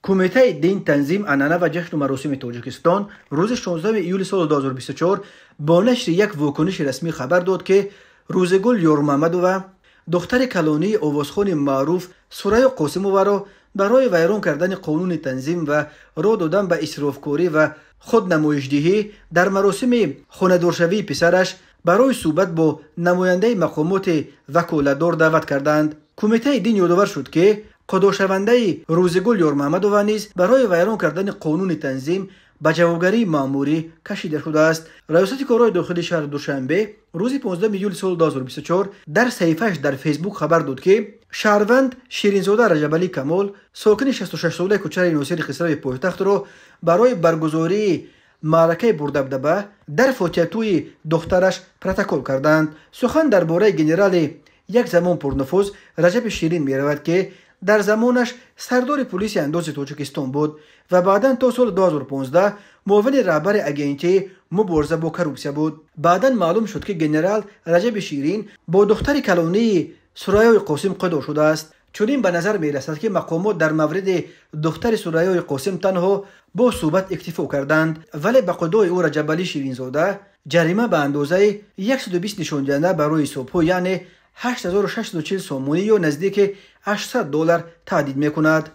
کمیته دین تنظیم عنعنه و جشن و مراسم تاجیکستان روز 16 ایول سال 2024 با نشر یک واکنش رسمی خبر داد که روزگل یارمحمدو و دختر کلانی آوازخوان معروف سریا قاسمووا را برای ویران کردن قانون تنظیم و راه دادن به اسرافکاری و خودنمایش‌دهی در مراسم خانه‌دارشوی پسرش برای صحبت با نماینده مقامات وکالتدار دعوت کردند. کمیته دین یادآور شد که قضاشونده روزگل یارمحمدووا نیز برای ویران کردن قانون تنظیم به جوابگری مأموری کشیده شده است. ریاست کارهای داخلی شهر دوشنبه روز 15 ایول سال 2024 در صفحه‌اش در فیسبوک خبر داد که شهروند شیرینزاده رجبعلی کمال ساکن 66 ساله کوچه ناصر خسرو پایتخت را برای برگزاری معرکه بردبدبه در فاتحه‌توی دخترش پروتکل کردند. سخن درباره گنرال یک زمان پرنفوذ رجب شیرین می رود که در زمانش سردار پلیس اندوز تاجیکستان بود و بعدا تا سال 2015 معاون رهبر اگنتی مبارزه با کروپسیا بود. بعدا معلوم شد که گنرال رجب شیرین با دختر کلانی سریا قاسم قدر شده است. چنین به نظر می رسد که مقامات در مورد دختر سریا قاسم تنها با صحبت اکتفا کردند، ولی به قضای او رجبعلی شیرینزاده جریمه به اندازه 120 نشاندهنده برای صبح یعنی 8640 سومونی یا نزدیک $800 تهدید می کند.